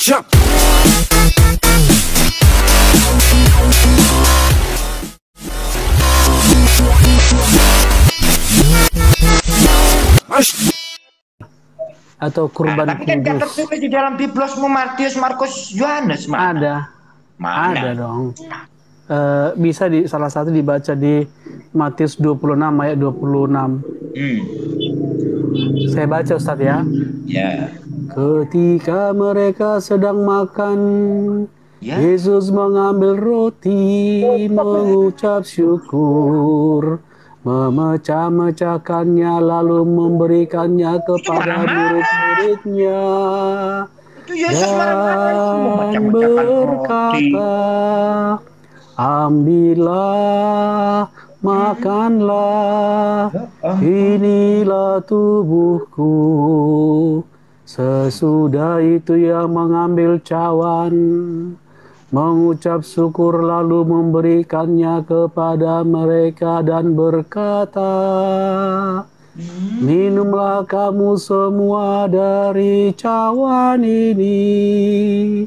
Atau kurban tapi kan gak tertulis di dalam Biblos Matius, Markus, Yohanes. Mana? Ada dong. Bisa salah satu dibaca di Matius 26 ayat 26. Saya baca Ustadz ya. Ya. Ketika mereka sedang makan, Yesus mengambil roti, mengucap syukur, memecah-mecahkannya, lalu memberikannya kepada murid-muridnya, dan berkata, ambillah, makanlah, inilah tubuhku. Sesudah itu ia mengambil cawan, mengucap syukur, lalu memberikannya kepada mereka dan berkata, minumlah kamu semua dari cawan ini,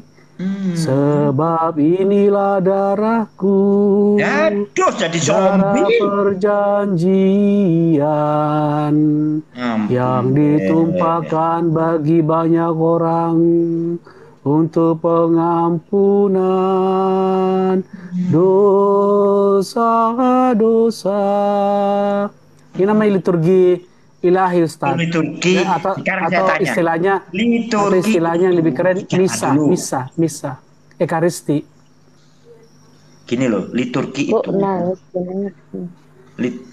sebab inilah darahku, darah perjanjian yang ditumpahkan bagi banyak orang untuk pengampunan dosa-dosa. Ini namanya liturgi ilahi, Ustaz. Liturgi atau istilahnya yang lebih keren, misa, ekaristi. Gini loh, liturgi itu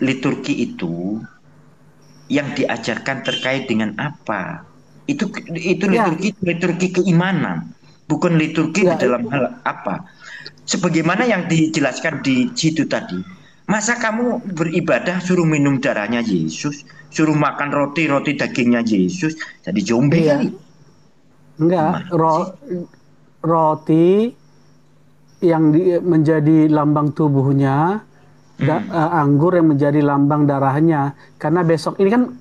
liturgi itu yang diajarkan terkait dengan apa? Itu liturgi keimanan, bukan liturgi di dalam hal apa. Sebagaimana yang dijelaskan di situ tadi. Masa kamu beribadah suruh minum darahnya Yesus, suruh makan roti dagingnya Yesus, jadi zombie kali? Enggak, roti yang menjadi lambang tubuhnya, anggur yang menjadi lambang darahnya. Karena besok ini kan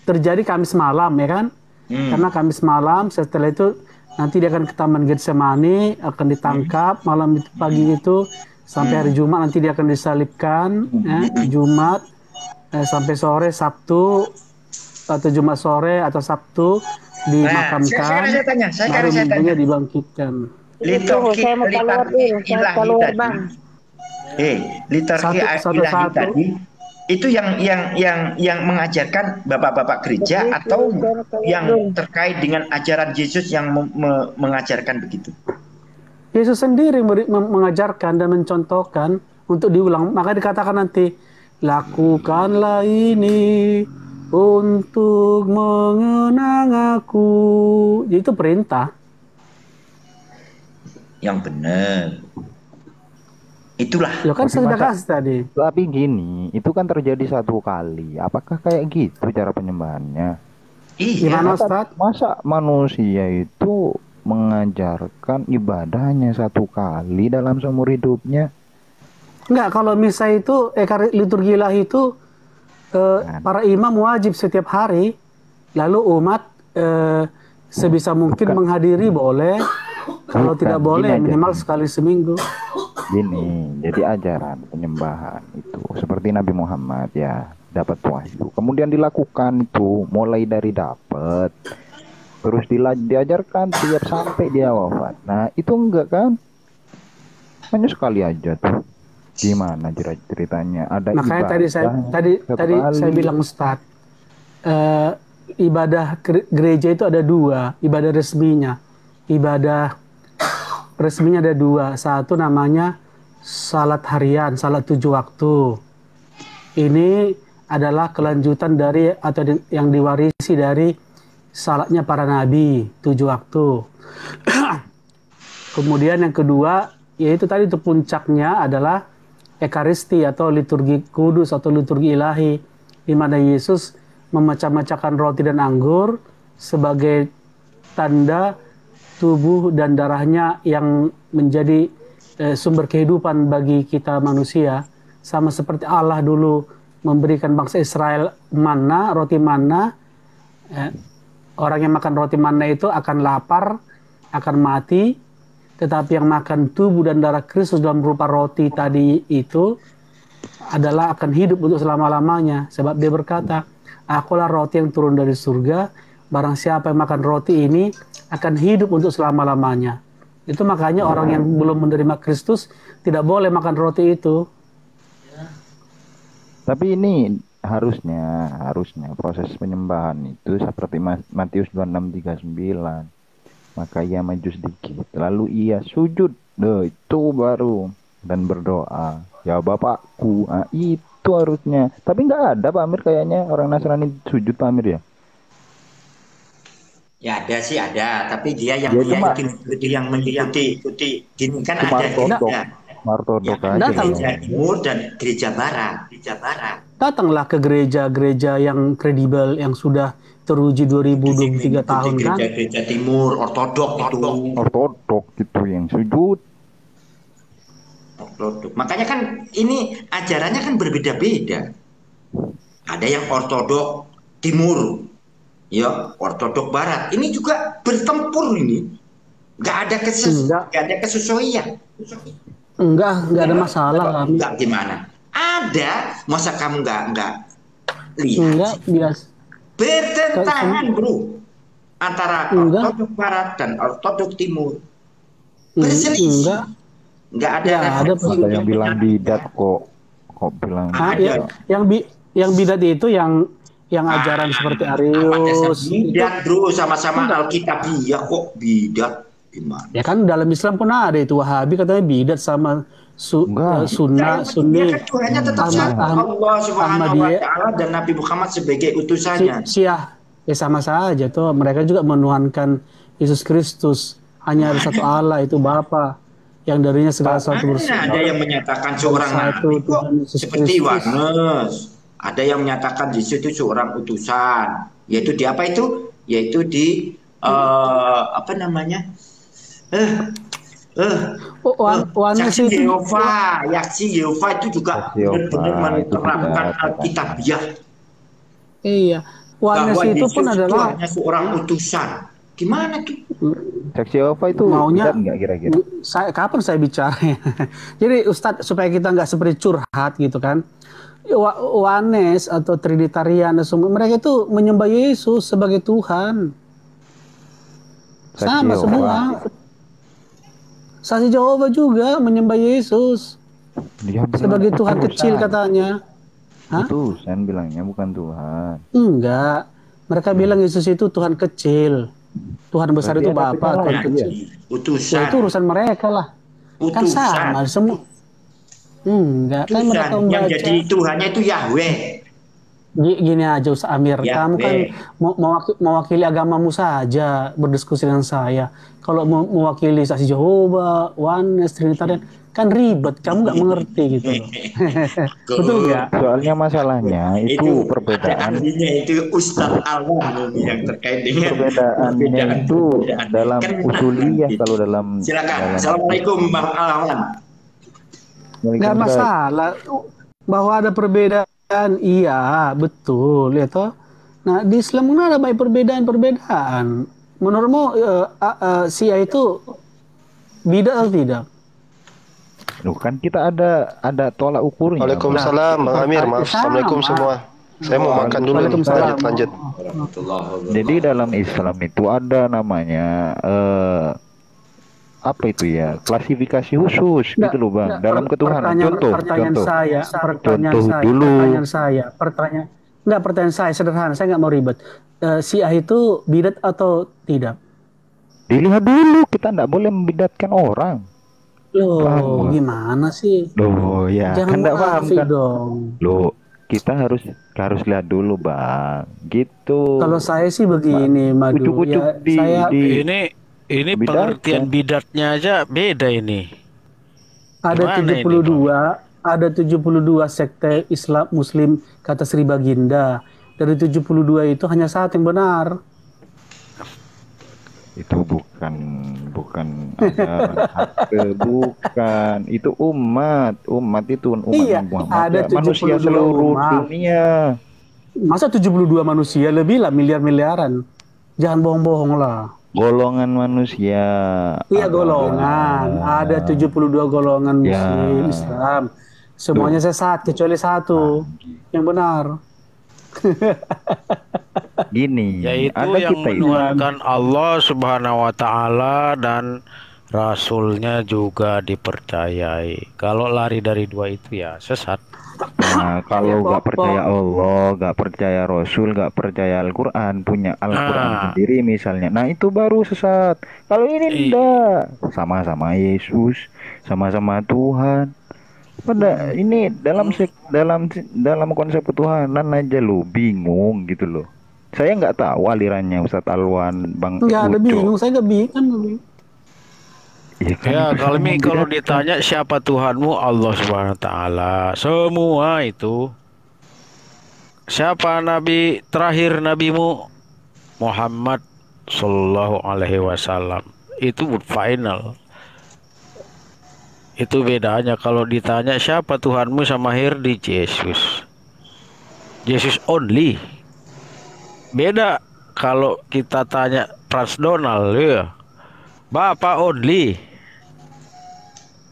terjadi Kamis malam, ya kan? Karena Kamis malam, setelah itu nanti dia akan ke Taman Getsemani, akan ditangkap malam itu, pagi itu, sampai hari Jumat nanti dia akan disalibkan, Jumat sampai sore, Sabtu atau Jumat sore atau Sabtu dimakamkan, baru minggunya dibangkitkan. Liturgi ilahi tadi itu yang mengajarkan bapak-bapak gereja atau yang terkait dengan ajaran Yesus yang mengajarkan begitu? Yesus sendiri mengajarkan dan mencontohkan untuk diulang. Maka dikatakan nanti, lakukanlah ini untuk mengenang aku. Itu perintah. Yang benar. Itulah. Ya kan sudah kasih tadi. Tapi gini, itu kan terjadi satu kali. Apakah kayak gitu cara penyembahannya? Gimana, Ustaz? Masa manusia itu mengajarkan ibadahnya satu kali dalam seumur hidupnya? Enggak, kalau misa itu, liturgi ilahi itu para imam wajib setiap hari, lalu umat sebisa mungkin menghadiri boleh, kalau tidak boleh minimal sekali seminggu. Gini, jadi ajaran penyembahan itu seperti Nabi Muhammad ya, dapat wahyu, kemudian dilakukan itu mulai dari dapat, terus diajarkan tiap sampai dia wafat. Nah itu enggak kan, hanya sekali aja tuh. Gimana ceritanya? Ada makanya ibadah tadi saya bilang Ustadz, ibadah gereja itu ada dua, ibadah resminya. Ibadah resminya ada dua. Satu namanya salat harian, salat 7 waktu. Ini adalah kelanjutan dari atau yang diwarisi dari salatnya para nabi 7 waktu. Kemudian yang kedua, yaitu tadi itu puncaknya adalah ekaristi atau liturgi kudus atau liturgi ilahi, di mana Yesus memecah-mecahkan roti dan anggur sebagai tanda tubuh dan darahnya yang menjadi sumber kehidupan bagi kita manusia. Sama seperti Allah dulu memberikan bangsa Israel roti manna. Orang yang makan roti manna itu akan lapar akan mati, tetapi yang makan tubuh dan darah Kristus dalam berupa roti tadi itu adalah akan hidup untuk selama-lamanya. Sebab dia berkata, akulah roti yang turun dari surga, barang siapa yang makan roti ini akan hidup untuk selama-lamanya. Itu makanya orang yang belum menerima Kristus tidak boleh makan roti itu. Tapi ini harusnya proses penyembahan itu seperti Matius 26:39. Maka ia maju sedikit, lalu ia sujud, itu baru, dan berdoa, ya Bapakku. Nah, itu harusnya. Tapi nggak ada Pak Amir kayaknya orang Nasrani sujud Pak Amir ya. Ya ada sih ada, tapi dia yang mengikuti gini kan ada Martodok ya, gereja timur dan gereja barat. Datanglah ke gereja-gereja yang kredibel yang sudah teruji 2023 tahun kan. Gereja timur ortodok itu yang sujud. Makanya kan ini ajarannya kan berbeda-beda. Ada yang ortodok timur, ya ortodok barat. Ini juga bertempur ini. Nggak ada kesesuaian. Enggak ada masalah. Enggak gimana? Ada, masa kamu enggak lihat? Enggak, biasa. Bertentangan, bro, antara ortodok barat dan ortodok timur. Berselisih. Enggak ada. Ada yang bilang bidat kok bilang. Yang bidat itu yang ajaran seperti Arius. Bidat, bro, sama-sama Alkitabiah kok bidat. Gimana? Ya kan dalam Islam pun ada itu Wahabi katanya bidat sama Sunnah, Sunni. Tuhannya tetap Allah Subhanahu wa Ta'ala dan Nabi Muhammad sebagai utusannya. Syiah ya sama saja tuh, mereka juga menuhankan Yesus Kristus. Hanya ada satu Allah, itu Bapa yang darinya segala sesuatu bersumber. Ada yang menyatakan seorang nabi kok seperti Yohanes. Ada yang menyatakan Yesus itu seorang utusan. Yaitu di apa itu? Yaitu di apa namanya? Saksi Yehova itu juga benar-benar menerapkan Alkitabiah. Iya, Wanes itu pun adalah hanya seorang utusan. Gimana tuh? Saksi Yehova itu maunya nggak kira-kira? Kapan saya bicara? Jadi Ustadz supaya kita nggak seperti curhat gitu kan? Wanes atau Trinitarian, mereka itu menyembah Yesus sebagai Tuhan. Sama semua. Saksi Jehovah juga menyembah Yesus sebagai Tuhan kecil katanya. Utusan bilangnya bukan Tuhan. Enggak. Mereka bilang Yesus itu Tuhan kecil. Tuhan besar itu Bapa, Tuhan kecil. Utusan. Ya, itu urusan mereka lah. Kan sama semua. Enggak. Kan mereka yang jadi Tuhannya itu Yahweh. Gini aja Ustaz Amir, kamu kan mewakili agamamu saja berdiskusi dengan saya. Kalau mewakili Saksi Jehovah, Wanes, Trinitarian, kan ribet, kamu nggak mengerti gitu loh. Betul nggak? Soalnya masalahnya itu perbedaan. Itu Ustadz Alwan yang terkait dengan perbedaannya itu dalam usuliyah kalau dalam. Silakan. Assalamualaikum Bang Alwan. Nggak masalah bahwa ada perbedaan. Iya, betul ya toh. Nah, di Islam kan ada banyak perbedaan. Menurutmu Syiah itu bidat atau tidak? Loh, kan kita ada tolak ukurnya. Waalaikumsalam Bang Amir. Maaf. Assalamualaikum semua. Saya mau makan dulu. Lanjut. Jadi dalam Islam itu ada namanya apa itu ya, klasifikasi khusus gitu loh Bang, dalam ketuhanan. Pertanyaan saya sederhana, saya nggak mau ribet. Syiah itu bidat atau tidak? Dilihat dulu, kita nggak boleh membidatkan orang. Loh, gimana sih? Loh ya, jangan kan nggak paham kan? Dong. Loh, kita harus lihat dulu Bang, gitu. Kalau saya sih begini, Madu. Ini pengertian bidatnya aja beda ini. Ada 72 sekte Islam Muslim kata Sri Baginda. Dari 72 itu hanya satu yang benar. Itu bukan bukan, itu umat itu iya, Muhammad. Ada manusia seluruh dunia. Masa 72 manusia lebih lah, miliaran. Jangan bohong-bohong lah. golongan manusia. Iya, golongan. Ada 72 golongan Muslim, Islam. Semuanya sesat kecuali satu yang benar. Gini, yaitu ada yang kita menuhankan Allah Subhanahu wa taala dan Rasulnya juga dipercayai. Kalau lari dari dua itu ya sesat. Nah, kalau nggak percaya Allah, nggak percaya Rasul, nggak percaya Al-Quran, punya Al-Quran sendiri misalnya, nah itu baru sesat. Kalau ini enggak, sama-sama Yesus, sama-sama Tuhan. Pada ini dalam konsep ketuhanan aja lo bingung gitu loh. Saya nggak tahu alirannya Ustadz Alwan, Bang. Nggak ada bingung, saya nggak bingung. Ya, kalau ditanya siapa Tuhanmu, Allah Subhanahu wa taala. Semua itu. Siapa nabi terakhir nabimu? Muhammad sallallahu alaihi wasallam. Itu final. Itu bedanya kalau ditanya siapa Tuhanmu sama Hirdi, Yesus. Yesus only. Beda kalau kita tanya Pras Donald, ya. Bapak only.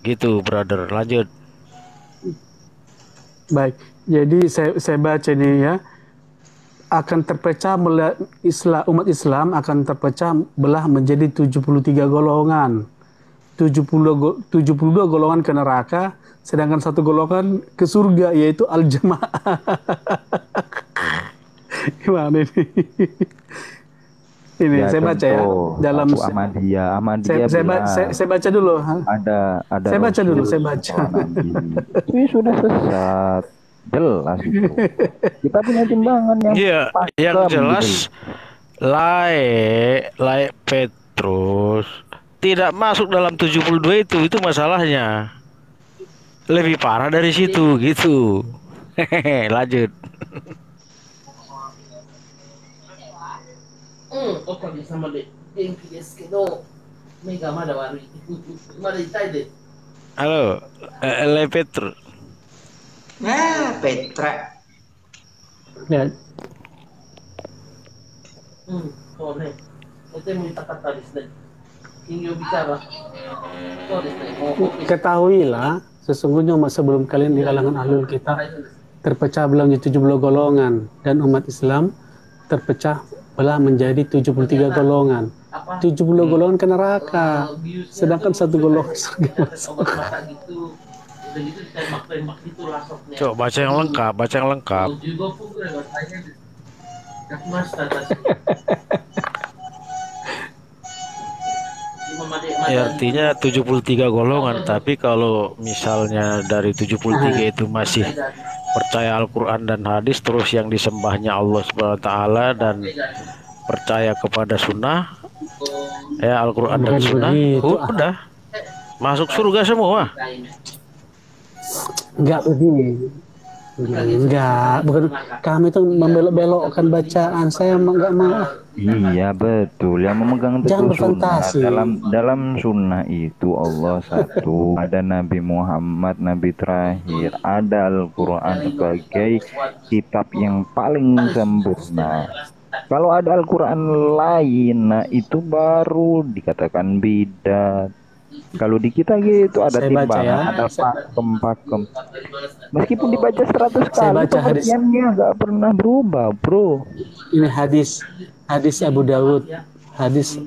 Gitu, brother. Lanjut. Baik, jadi saya baca ini ya, akan terpecah umat Islam akan terpecah belah menjadi 73 golongan. 72 golongan ke neraka, sedangkan satu golongan ke surga, yaitu al-jamaah. Gimana ini? Ini ya, saya baca ya dalam Ahmadiyah saya baca dulu. Ada saya baca dulu, saya baca. Ini sudah sesat. Jelas itu. Kita punya timbangan yang jelas Lae Petrus tidak masuk dalam 72 itu masalahnya. Lebih parah dari situ gitu. Lanjut. Halo, Le Petrus. Petra. Ya. Ketahuilah, sesungguhnya sebelum kalian di kalangan ahlul kitab terpecah belah menjadi 70 golongan, dan umat Islam terpecah belah menjadi 73 golongan. 70 golongan ke neraka, sedangkan satu golongan surga masuk. Coba baca yang lengkap. Ya, artinya 73 golongan, tapi kalau misalnya dari 73 itu masih percaya Al-Quran dan hadis, terus yang disembahnya Allah Subhanahu wa taala dan percaya kepada sunnah, ya Al-Quran dan sunnah, udah masuk surga semua. Enggak begini. Enggak, bukan kami itu membelok-belokkan bacaan. Saya enggak mau. Iya betul, yang memegang teguh sunnah. Dalam sunnah itu Allah satu, ada Nabi Muhammad, Nabi terakhir, ada Al-Quran sebagai kitab yang paling sempurna. Kalau ada Al-Quran lain, nah itu baru dikatakan bidat. Kalau di kita gitu ada timbangan, ada pakem. Meskipun dibaca 100 kali, pengertiannya nggak pernah berubah, bro. Ini hadis Abu Dawud. Hadis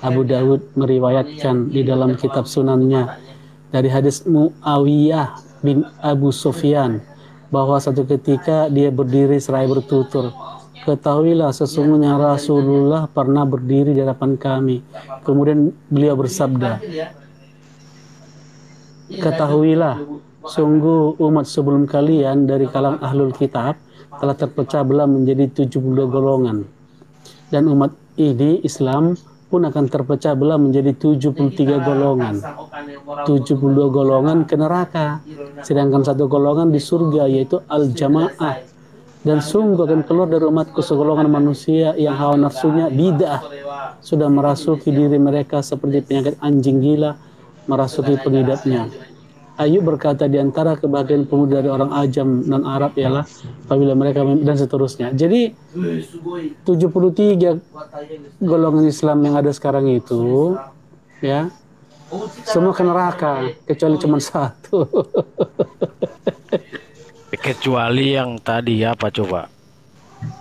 Abu Dawud meriwayatkan di dalam kitab sunannya dari hadis Muawiyah bin Abu Sufyan bahwa satu ketika dia berdiri seraya bertutur, ketahuilah sesungguhnya Rasulullah pernah berdiri di hadapan kami. Kemudian beliau bersabda, ketahuilah sungguh umat sebelum kalian dari kalangan ahlul kitab telah terpecah belah menjadi 72 golongan, dan umat ini Islam pun akan terpecah belah menjadi 73 golongan. 72 golongan ke neraka, sedangkan satu golongan di surga, yaitu al-jamaah. Dan sungguh akan keluar dari umatku segolongan manusia yang hawa nafsunya bid'ah sudah merasuki diri mereka seperti penyakit anjing gila merasuki pengidapnya. Ayub berkata di antara kebahagiaan pemuda dari orang ajam non Arab ialah apabila mereka dan seterusnya. Jadi 73 golongan Islam yang ada sekarang itu ya semua ke neraka kecuali cuma satu. Kecuali yang tadi apa coba?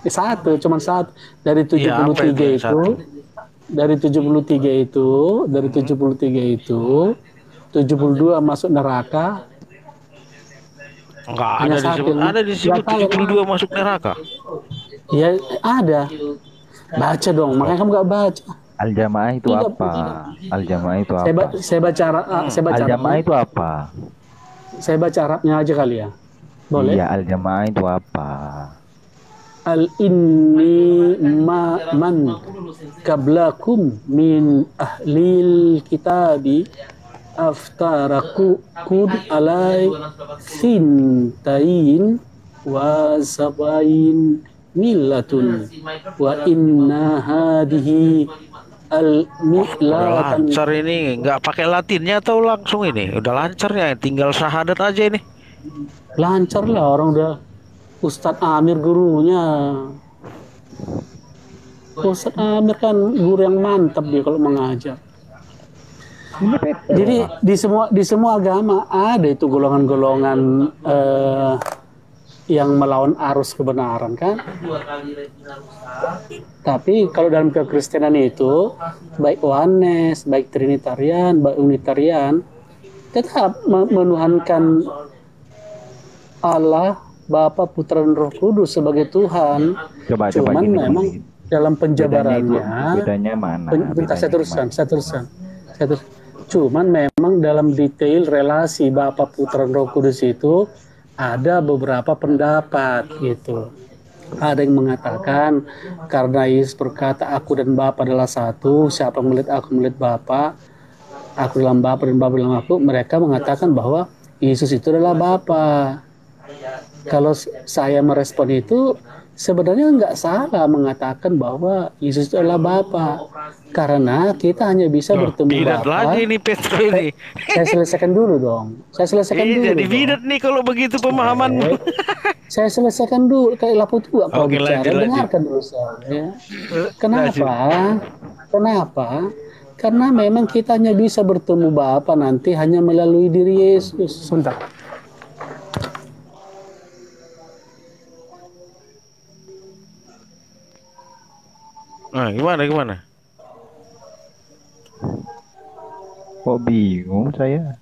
Satu, cuma satu dari 73 ya, itu. Dari 73 itu 72 masuk neraka. Enggak ada disebut, ada disebut 72 masuk neraka. Iya, ada. Baca dong, makanya kamu nggak baca. Al-Jamaah itu apa? Al-Jamaah itu apa? Saya baca Al-Jamaah itu apa? Saya baca Arabnya aja kali ya. Boleh? Iya, Al-Jamaah itu apa? Al-inni man qablakum min ahlil kitabi aftaraku kud alai sintain wa sabain millatun wa inna hadihi al-milatan. Lancar ini, nggak pakai latinnya atau langsung ini? Udah lancar ya, tinggal syahadat aja ini. Lancar lah, orang udah Ustadz Amir gurunya. Ustadz Amir kan guru yang mantap dia kalau mengajar. Jadi di semua agama ada itu golongan-golongan yang melawan arus kebenaran kan. Tapi kalau dalam kekristenan itu baik Oneness, baik Trinitarian, baik Unitarian tetap menuhankan Allah Bapa, Putra dan Roh Kudus sebagai Tuhan. Cuman memang dalam penjabarannya bedanya mana? Saya teruskan. Cuman memang dalam detail relasi Bapa, Putra dan Roh Kudus itu ada beberapa pendapat gitu. Ada yang mengatakan karena Yesus berkata aku dan Bapa adalah satu, siapa melihat aku melihat Bapa, aku dalam Bapa dan Bapa dalam aku. Mereka mengatakan bahwa Yesus itu adalah Bapa. Kalau saya merespon itu sebenarnya nggak salah mengatakan bahwa Yesus itu adalah Bapa, karena kita hanya bisa bertemu Bapa. Lagi nih Petro ini. Saya selesaikan dulu dong. Jadi bidat nih kalau begitu pemahamanmu. Saya selesaikan dulu kayak lapu tua kalau bicara. Dengarkan dulu saya. Kenapa? Karena memang kita hanya bisa bertemu Bapa nanti hanya melalui diri Yesus. Sebentar. Nah, gimana? Kok bingung saya?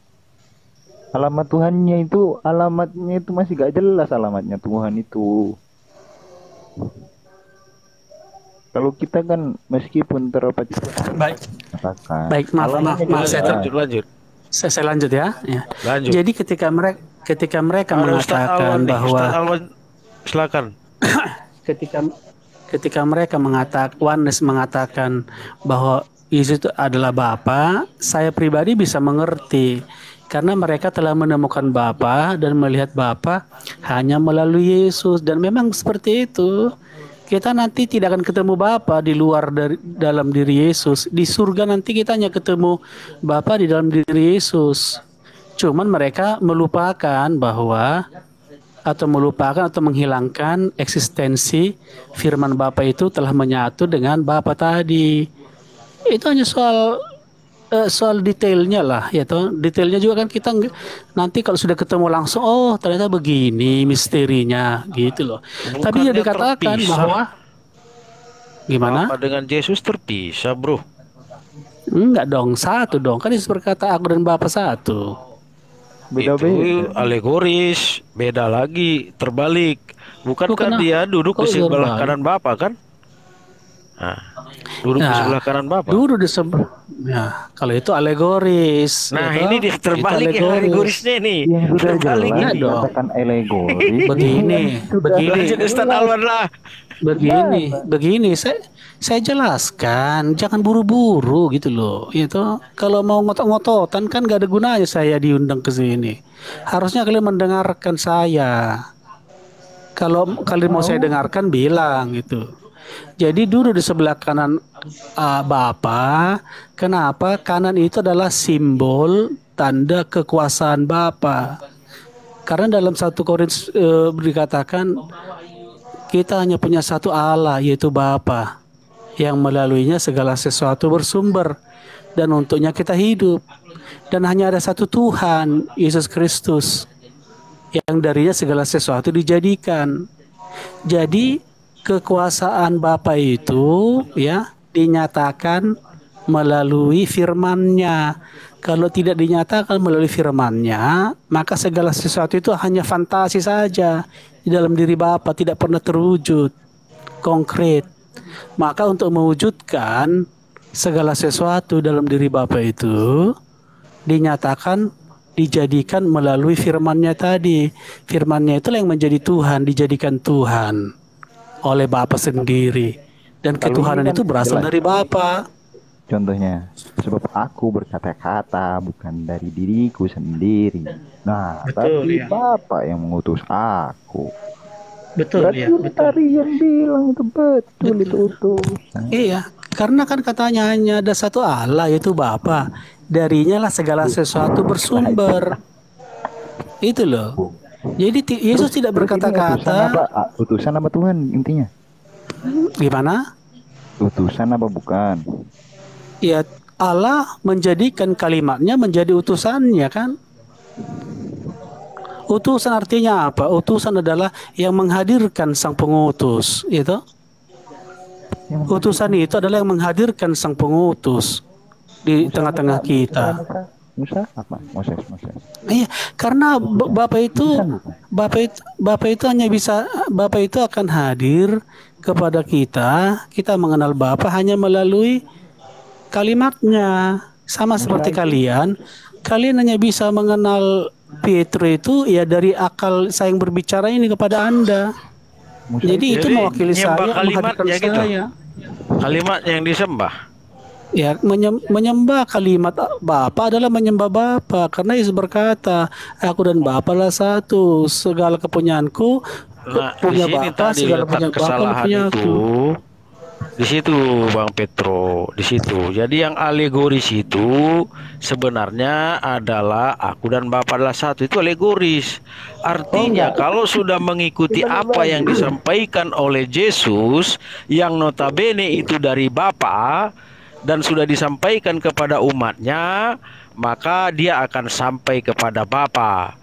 Alamatnya itu masih gak jelas alamatnya Tuhan itu. Kalau kita kan meskipun Baik, maaf saya lanjut. Saya lanjut ya. Lanjut. Jadi ketika mereka mengatakan bahwa silakan. Ketika mereka Oneness mengatakan bahwa Yesus itu adalah Bapa, saya pribadi bisa mengerti karena mereka telah menemukan Bapa dan melihat Bapa hanya melalui Yesus, dan memang seperti itu. Kita nanti tidak akan ketemu Bapa di luar dari dalam diri Yesus. Di surga nanti kita hanya ketemu Bapa di dalam diri Yesus. Cuman mereka melupakan atau menghilangkan eksistensi firman Bapa itu telah menyatu dengan Bapa tadi. Itu hanya soal detailnya lah, ya toh. Detailnya juga kan kita nanti kalau sudah ketemu langsung, oh ternyata begini misterinya gitu loh. Tapi ya dikatakan terpisah. Bahwa gimana? Bapa dengan Yesus terpisah, bro. Enggak dong, satu dong. Kan Yesus berkata aku dan Bapa satu. Itu alegoris, beda lagi, terbalik. Bukankah dia duduk di sebelah kanan Bapa kan? Duduk di sebelah kanan Bapa. Duduk di sebelah. Ya, kalau itu alegoris. Nah, ini terbalik ya alegorisnya nih. Terbalik ini dong. Alegoris. Begini. Ustaz Alwan lah. Begini, saya jelaskan, jangan buru-buru gitu loh. Itu kalau mau ngotot-ngototan kan gak ada gunanya saya diundang ke sini. Harusnya kalian mendengarkan saya. Kalau kalian mau saya dengarkan bilang gitu. Jadi duduk di sebelah kanan Bapa. Kenapa? Kanan itu adalah simbol tanda kekuasaan Bapa. Karena dalam 1 Korintus dikatakan kita hanya punya satu Allah, yaitu Bapa, yang melaluinya segala sesuatu bersumber dan untuknya kita hidup. Dan hanya ada satu Tuhan, Yesus Kristus, yang darinya segala sesuatu dijadikan. Jadi kekuasaan Bapa itu ya dinyatakan melalui firman-Nya. Kalau tidak dinyatakan melalui firman-Nya, maka segala sesuatu itu hanya fantasi saja di dalam diri Bapa, tidak pernah terwujud konkret. Maka untuk mewujudkan segala sesuatu dalam diri Bapa itu dinyatakan, dijadikan melalui firman-Nya tadi. Firman-Nya itulah yang menjadi Tuhan, dijadikan Tuhan oleh Bapa sendiri. Dan ketuhanan itu berasal dari Bapa. Contohnya, sebab aku berkata-kata bukan dari diriku sendiri. Nah, tapi Bapa yang mengutus aku. Betul, berarti tadi yang bilang itu betul. Itu utusan. Iya, karena kan katanya hanya ada satu Allah, yaitu Bapa. Darinya lah segala sesuatu bersumber. Itu loh. Jadi Yesus tidak berkata-kata. Utusan apa Tuhan intinya? Gimana? Utusan apa bukan? Ya, Allah menjadikan kalimatnya menjadi utusannya kan? Utusan artinya apa? Utusan adalah yang menghadirkan sang pengutus, itu. Utusan itu adalah yang menghadirkan sang pengutus di tengah-tengah kita. Musa apa? Moses. Iya, karena Bapak itu hanya bisa, Bapak itu akan hadir kepada kita. Kita mengenal Bapa hanya melalui kalimatnya. Sama seperti kalian hanya bisa mengenal Pietro itu ya dari akal saya yang berbicara ini kepada Anda. Jadi itu mewakili saya, menghadirkan saya. Kalimat yang disembah. Ya, menyembah kalimat Bapa adalah menyembah Bapa, karena Yesus berkata, aku dan Bapa lah satu, segala kepunyaanku punya Bapa, segala kepunyaan Bapa punya aku. Di situ Bang Petro, di situ. Jadi yang alegoris itu sebenarnya adalah aku dan Bapa adalah satu, itu alegoris. Artinya kalau sudah mengikuti apa yang disampaikan oleh Yesus, yang notabene itu dari Bapa, dan sudah disampaikan kepada umatnya, maka dia akan sampai kepada Bapa.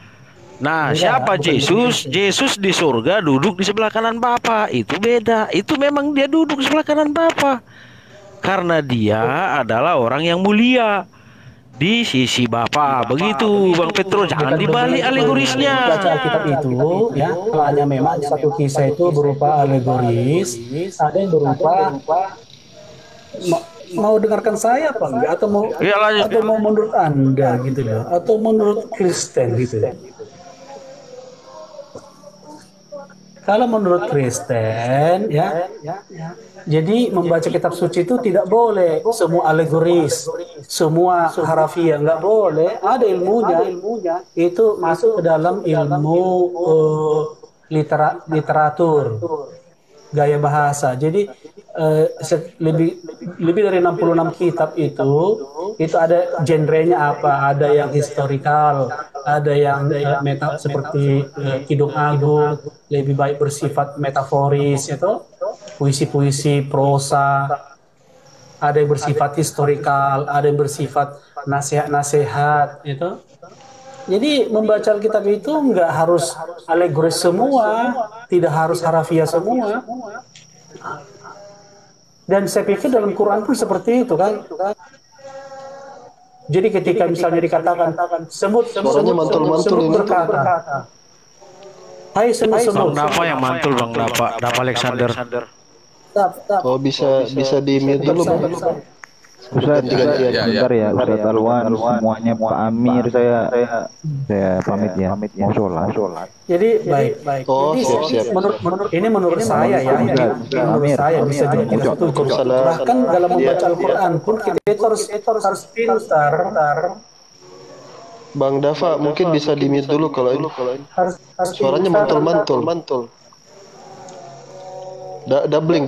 Nah, siapa Yesus? Yesus di surga duduk di sebelah kanan Bapa. Itu beda. Itu memang dia duduk di sebelah kanan Bapa. Karena dia adalah orang yang mulia di sisi Bapa. Begitu Bang Petro, jangan dibalik alegorisnya. Baca Alkitab itu ya, hanya memang satu kisah itu berupa alegoris, ada yang berupa mau dengarkan saya apa enggak, atau mau atau mau menurut Anda gitu ya, atau menurut Kristen gitu ya. Kalau menurut Kristen ya, jadi membaca kitab suci itu tidak boleh semua alegoris, semua harafiah, nggak boleh. Ada ilmunya, itu masuk ke dalam ilmu literatur, gaya bahasa. Jadi lebih dari 66 kitab itu ada genrenya apa, ada yang historikal, ada yang seperti Kidung Agung, lebih baik bersifat metaforis, itu puisi-puisi prosa, ada yang bersifat historikal, ada yang bersifat nasihat-nasihat, itu. Jadi membaca Alkitab itu nggak harus alegoris semua, tidak harus harafiah semua. Dan saya pikir dalam Quran pun seperti itu kan. Jadi ketika misalnya dikatakan semut berkata, hai semut. Apa yang mantul Bang Dapa Alexander? Oh, bisa di-mute dulu Bang. Ustaz, bentar ya, Ustaz Alwan, semuanya Pak Amir, saya pamit ya, mau sholat. Jadi baik. Oh, siap. Menurut saya ya, menurut saya bisa juga kita setuju. Bahkan dalam membaca Al-Quran pun kita harus pintar. Bang Dava mungkin bisa di-mute dulu kalau ini. Suaranya mantul. Doubling.